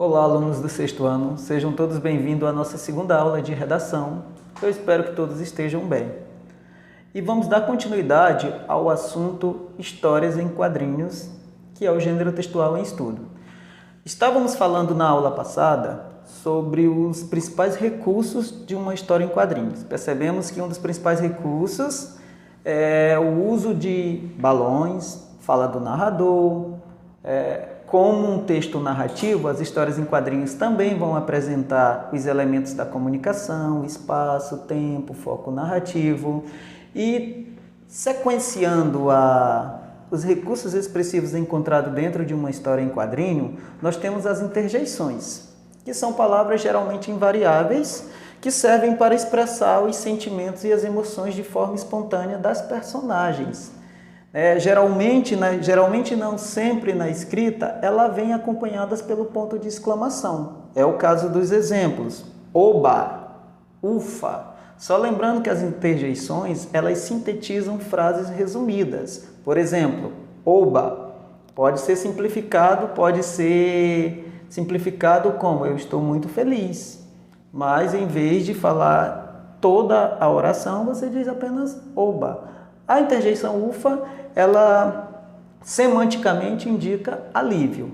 Olá, alunos do sexto ano, sejam todos bem-vindos à nossa segunda aula de redação. Eu espero que todos estejam bem. E vamos dar continuidade ao assunto Histórias em Quadrinhos, que é o gênero textual em estudo. Estávamos falando na aula passada sobre os principais recursos de uma história em quadrinhos. Percebemos que um dos principais recursos é o uso de balões, fala do narrador. Como um texto narrativo, as histórias em quadrinhos também vão apresentar os elementos da comunicação, espaço, tempo, foco narrativo. E sequenciando os recursos expressivos encontrados dentro de uma história em quadrinho, nós temos as interjeições, que são palavras geralmente invariáveis, que servem para expressar os sentimentos e as emoções de forma espontânea das personagens. Geralmente não sempre na escrita, ela vem acompanhadas pelo ponto de exclamação. É o caso dos exemplos. Oba, ufa. Só lembrando que as interjeições, elas sintetizam frases resumidas. Por exemplo, oba pode ser simplificado como eu estou muito feliz. Mas em vez de falar toda a oração, você diz apenas oba. A interjeição ufa, ela semanticamente indica alívio.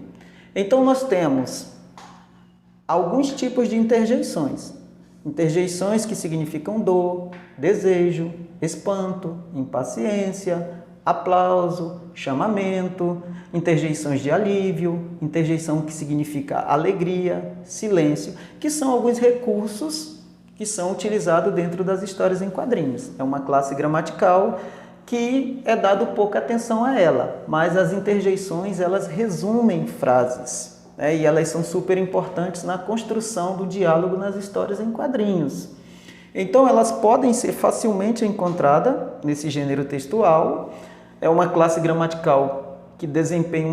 Então nós temos alguns tipos de interjeições. Interjeições que significam dor, desejo, espanto, impaciência, aplauso, chamamento, interjeições de alívio, interjeição que significa alegria, silêncio, que são alguns recursos que são utilizados dentro das histórias em quadrinhos. É uma classe gramatical que é dado pouca atenção a ela, mas as interjeições, elas resumem frases, e elas são super importantes na construção do diálogo nas histórias em quadrinhos. Então, elas podem ser facilmente encontradas nesse gênero textual. É uma classe gramatical que desempenha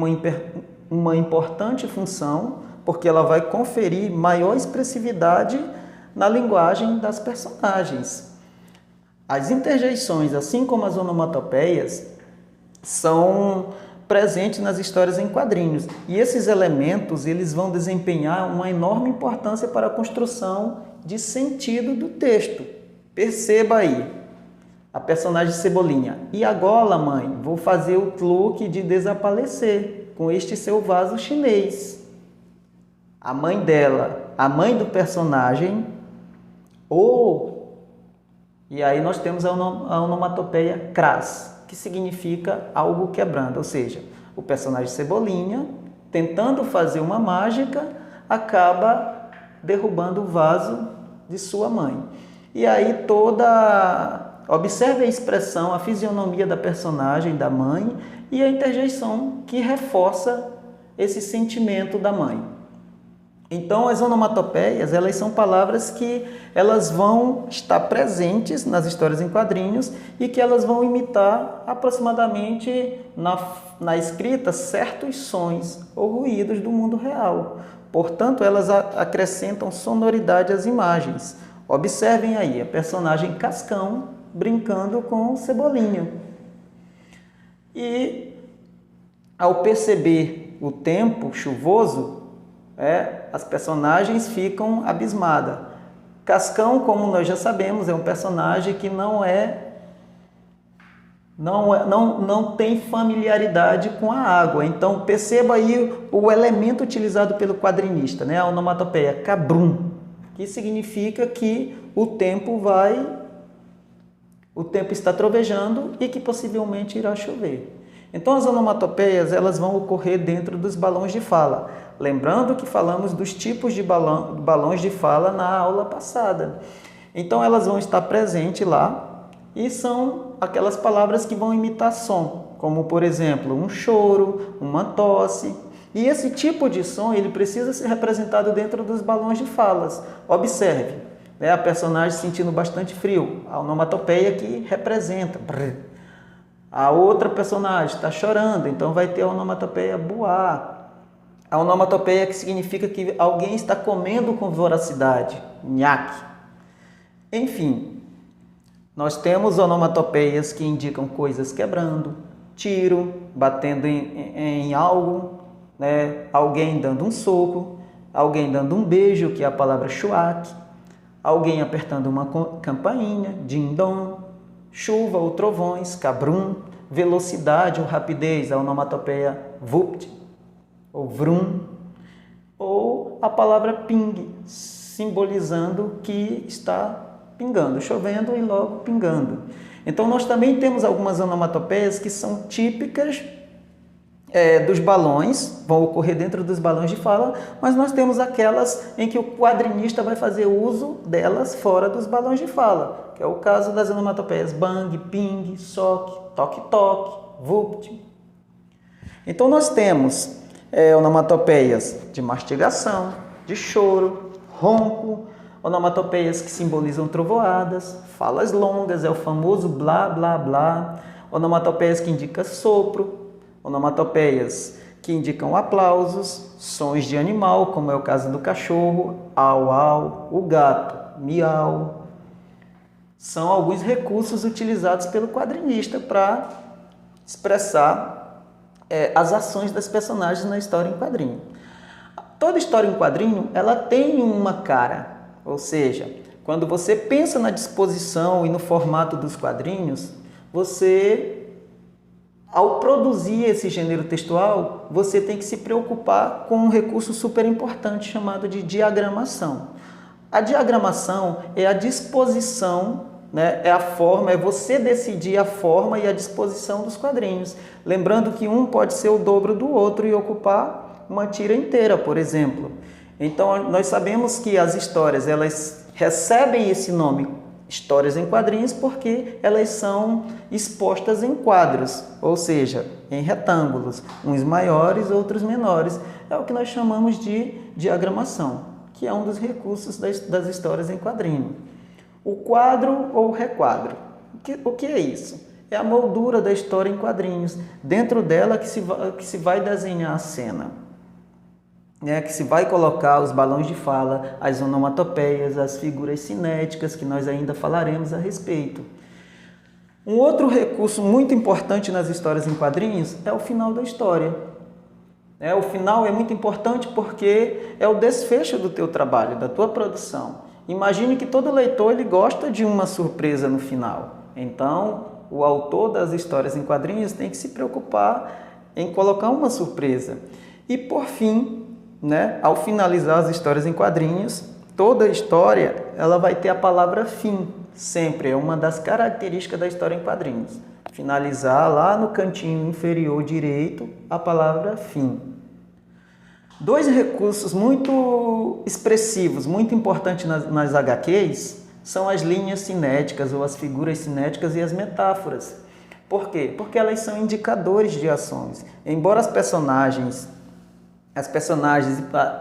uma importante função, porque ela vai conferir maior expressividade na linguagem das personagens. As interjeições, assim como as onomatopeias, são presentes nas histórias em quadrinhos. E esses elementos, eles vão desempenhar uma enorme importância para a construção de sentido do texto. Perceba aí, a personagem Cebolinha. E agora, mãe, vou fazer o truque de desaparecer com este seu vaso chinês. A mãe dela, a mãe do personagem, e aí nós temos a onomatopeia cras, que significa algo quebrando, ou seja, o personagem Cebolinha, tentando fazer uma mágica, acaba derrubando o vaso de sua mãe. E aí observe a expressão, a fisionomia da personagem, da mãe, e a interjeição que reforça esse sentimento da mãe. Então, as onomatopeias, elas são palavras que elas vão estar presentes nas histórias em quadrinhos e que elas vão imitar aproximadamente na escrita certos sons ou ruídos do mundo real. Portanto, elas acrescentam sonoridade às imagens. Observem aí a personagem Cascão brincando com Cebolinha. E ao perceber o tempo chuvoso, as personagens ficam abismadas. Cascão, como nós já sabemos, é um personagem que não tem familiaridade com a água. Então, perceba aí o elemento utilizado pelo quadrinista, a onomatopeia cabrum, que significa que o tempo está trovejando e que possivelmente irá chover. Então, as onomatopeias, elas vão ocorrer dentro dos balões de fala. Lembrando que falamos dos tipos de balões de fala na aula passada. Então, elas vão estar presentes lá e são aquelas palavras que vão imitar som, como, por exemplo, um choro, uma tosse. E esse tipo de som, ele precisa ser representado dentro dos balões de falas. Observe, a personagem sentindo bastante frio, a onomatopeia que representa. A outra personagem está chorando, então vai ter a onomatopeia buá. A onomatopeia que significa que alguém está comendo com voracidade, nhaque. Enfim, nós temos onomatopeias que indicam coisas quebrando, tiro, batendo em algo, alguém dando um soco. alguém dando um beijo, que é a palavra chuaque, alguém apertando uma campainha, din-dom, chuva ou trovões, cabrum, velocidade ou rapidez, a onomatopeia vupt ou vrum, ou a palavra ping, simbolizando que está pingando, chovendo e logo pingando. Então nós também temos algumas onomatopeias que são típicas dos balões, vão ocorrer dentro dos balões de fala, mas nós temos aquelas em que o quadrinista vai fazer uso delas fora dos balões de fala, que é o caso das onomatopeias bang, ping, soque, toque-toque, vupt. Então nós temos onomatopeias de mastigação, de choro, ronco, onomatopeias que simbolizam trovoadas, falas longas, é o famoso blá, blá, blá, onomatopeias que indicam sopro, onomatopeias que indicam aplausos, sons de animal, como é o caso do cachorro, au, au, o gato, miau. São alguns recursos utilizados pelo quadrinista para expressar as ações das personagens na história em quadrinho. Toda história em quadrinho, ela tem uma cara, ou seja, quando você pensa na disposição e no formato dos quadrinhos, ao produzir esse gênero textual, você tem que se preocupar com um recurso super importante chamado de diagramação. A diagramação é a disposição, né? É a forma, é você decidir a forma e a disposição dos quadrinhos. Lembrando que um pode ser o dobro do outro e ocupar uma tira inteira, por exemplo. Então, nós sabemos que as histórias, elas recebem esse nome, histórias em quadrinhos, porque elas são expostas em quadros, ou seja, em retângulos, uns maiores, outros menores. É o que nós chamamos de diagramação, que é um dos recursos das histórias em quadrinho. O quadro ou requadro. O que é isso? É a moldura da história em quadrinhos. Dentro dela que se vai desenhar a cena. Que se vai colocar os balões de fala, as onomatopeias, as figuras cinéticas, que nós ainda falaremos a respeito. Um outro recurso muito importante nas histórias em quadrinhos é o final da história. O final é muito importante porque é o desfecho do teu trabalho, da tua produção. Imagine que todo leitor ele gosta de uma surpresa no final. Então, o autor das histórias em quadrinhos tem que se preocupar em colocar uma surpresa. E, por fim, ao finalizar as histórias em quadrinhos, toda história ela vai ter a palavra fim, sempre. É uma das características da história em quadrinhos. Finalizar lá no cantinho inferior direito a palavra fim. Dois recursos muito expressivos, muito importantes nas HQs, são as linhas cinéticas ou as figuras cinéticas e as metáforas. Por quê? Porque elas são indicadores de ações. Embora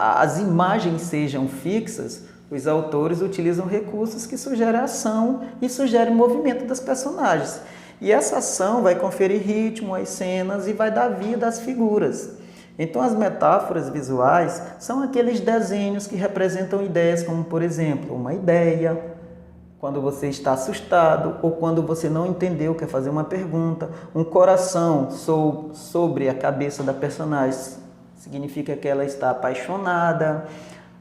as imagens sejam fixas, os autores utilizam recursos que sugerem ação e sugerem movimento das personagens. E essa ação vai conferir ritmo às cenas e vai dar vida às figuras. Então, as metáforas visuais são aqueles desenhos que representam ideias, como, por exemplo, uma ideia, quando você está assustado ou quando você não entendeu, quer fazer uma pergunta, um coração sobre a cabeça da personagem, significa que ela está apaixonada.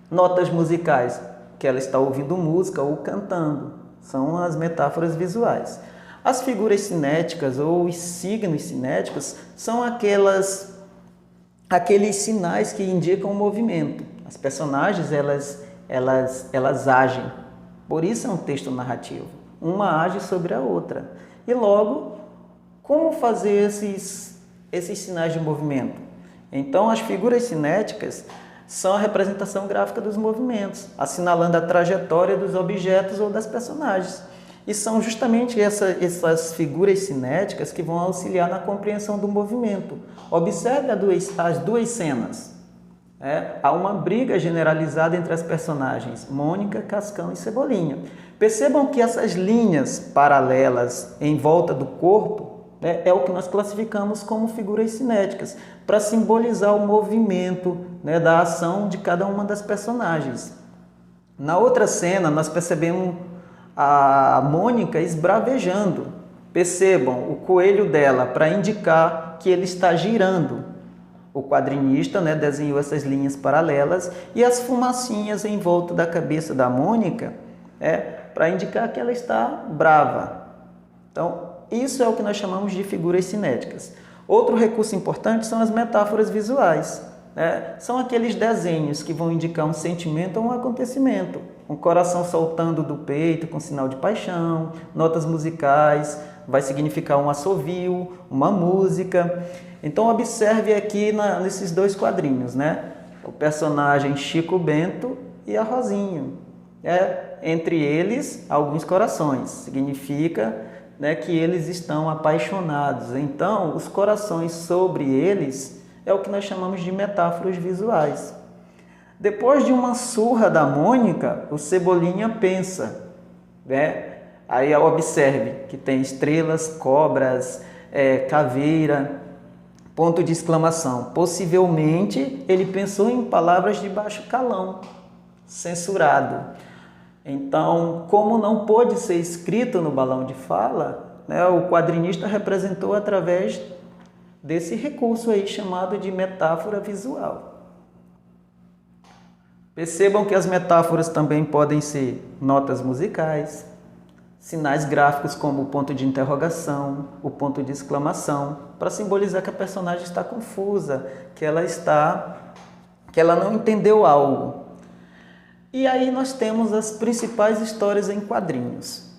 Notas musicais, que ela está ouvindo música ou cantando. São as metáforas visuais. As figuras cinéticas ou os signos cinéticos são aqueles sinais que indicam o movimento. As personagens, elas agem. Por isso é um texto narrativo. Uma age sobre a outra. E logo, como fazer esses sinais de movimento? Então, as figuras cinéticas são a representação gráfica dos movimentos, assinalando a trajetória dos objetos ou das personagens. E são justamente essas figuras cinéticas que vão auxiliar na compreensão do movimento. Observe as duas cenas. Há uma briga generalizada entre as personagens Mônica, Cascão e Cebolinha. Percebam que essas linhas paralelas em volta do corpo é o que nós classificamos como figuras cinéticas, para simbolizar o movimento da ação de cada uma das personagens. Na outra cena, nós percebemos a Mônica esbravejando. Percebam o coelho dela para indicar que ele está girando. o quadrinista, né, desenhou essas linhas paralelas e as fumacinhas em volta da cabeça da Mônica para indicar que ela está brava. Então, isso é o que nós chamamos de figuras cinéticas. Outro recurso importante são as metáforas visuais. São aqueles desenhos que vão indicar um sentimento ou um acontecimento. Um coração saltando do peito com sinal de paixão, notas musicais, vai significar um assovio, uma música. Então observe aqui nesses dois quadrinhos, o personagem Chico Bento e a Rosinha. Entre eles, alguns corações, significa que eles estão apaixonados. Então, os corações sobre eles é o que nós chamamos de metáforas visuais. Depois de uma surra da Mônica, o Cebolinha pensa, Aí observe que tem estrelas, cobras, caveira, ponto de exclamação. Possivelmente ele pensou em palavras de baixo calão, censurado. Então, como não pôde ser escrito no balão de fala, o quadrinista representou através desse recurso aí chamado de metáfora visual. Percebam que as metáforas também podem ser notas musicais, sinais gráficos como o ponto de interrogação, o ponto de exclamação, para simbolizar que a personagem está confusa, que ela não entendeu algo. E aí nós temos as principais histórias em quadrinhos.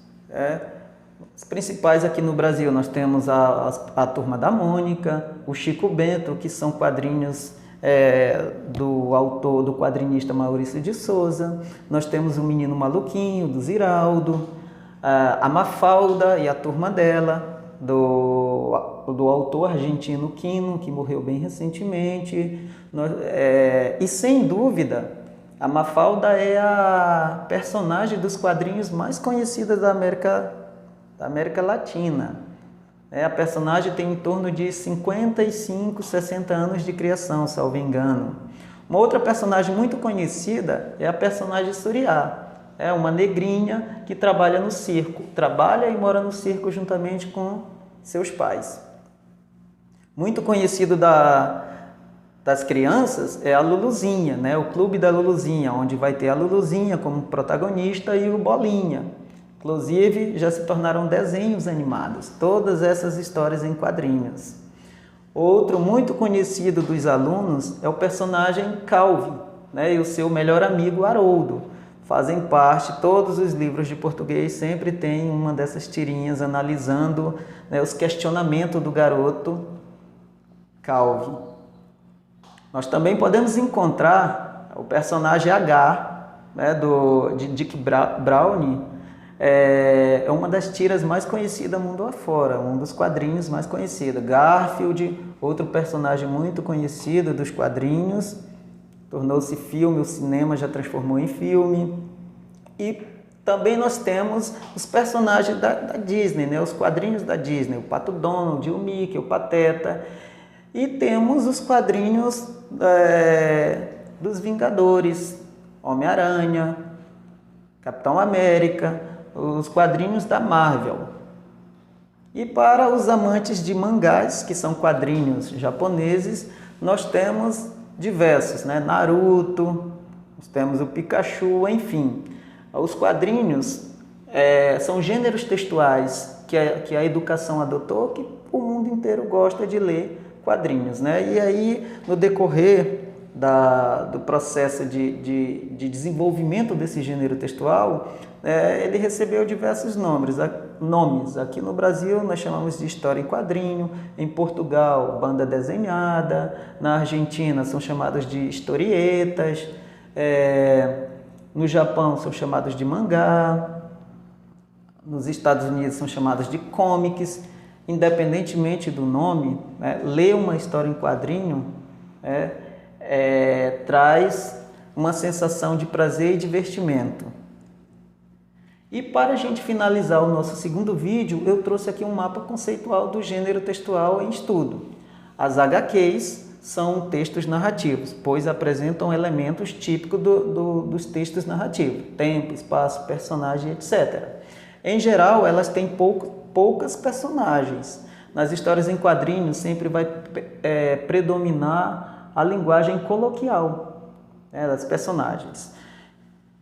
As principais aqui no Brasil, nós temos a Turma da Mônica, o Chico Bento, que são quadrinhos do autor, do quadrinista Maurício de Souza. Nós temos o Menino Maluquinho, do Ziraldo, a Mafalda e a turma dela, do autor argentino Quino, que morreu bem recentemente. E sem dúvida, a Mafalda é a personagem dos quadrinhos mais conhecida da América Latina. A personagem tem em torno de 55, 60 anos de criação, salvo engano. Uma outra personagem muito conhecida é a personagem Suriá. É uma negrinha que trabalha no circo. Trabalha e mora no circo juntamente com seus pais. Muito conhecido das crianças é a Luluzinha, o Clube da Luluzinha, onde vai ter a Luluzinha como protagonista e o Bolinha. Inclusive, já se tornaram desenhos animados, todas essas histórias em quadrinhos. Outro muito conhecido dos alunos é o personagem Calvin, e o seu melhor amigo Haroldo. Fazem parte, todos os livros de português sempre tem uma dessas tirinhas analisando os questionamentos do garoto Calvin. Nós também podemos encontrar o personagem H, de Dick Browning. É uma das tiras mais conhecidas mundo afora, um dos quadrinhos mais conhecidos. Garfield, outro personagem muito conhecido dos quadrinhos, tornou-se filme, o cinema já transformou em filme. E também nós temos os personagens da Disney, os quadrinhos da Disney, o Pato Donald, o Mickey, o Pateta. E temos os quadrinhos dos Vingadores, Homem-Aranha, Capitão América, os quadrinhos da Marvel. E para os amantes de mangás, que são quadrinhos japoneses, nós temos diversos, Naruto, nós temos o Pikachu, enfim. Os quadrinhos são gêneros textuais que a educação adotou, que o mundo inteiro gosta de ler quadrinhos. E aí, no decorrer do processo de desenvolvimento desse gênero textual, ele recebeu diversos nomes. Aqui no Brasil nós chamamos de história em quadrinho, em Portugal, banda desenhada, na Argentina são chamados de historietas, no Japão são chamados de mangá, nos Estados Unidos são chamados de comics. Independentemente do nome, ler uma história em quadrinho traz uma sensação de prazer e divertimento. E para a gente finalizar o nosso segundo vídeo, eu trouxe aqui um mapa conceitual do gênero textual em estudo. As HQs são textos narrativos, pois apresentam elementos típicos dos textos narrativos, tempo, espaço, personagem, etc. Em geral, elas têm poucas personagens, nas histórias em quadrinhos sempre vai predominar a linguagem coloquial, né, das personagens.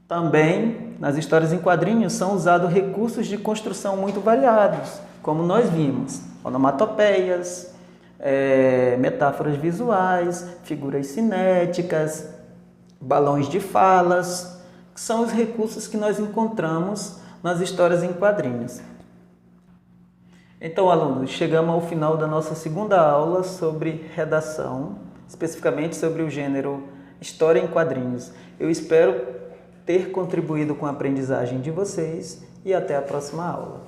Também, nas histórias em quadrinhos, são usados recursos de construção muito variados, como nós vimos, onomatopeias, metáforas visuais, figuras cinéticas, balões de falas, que são os recursos que nós encontramos nas histórias em quadrinhos. Então, alunos, chegamos ao final da nossa segunda aula sobre redação, especificamente sobre o gênero História em Quadrinhos. Eu espero ter contribuído com a aprendizagem de vocês e até a próxima aula.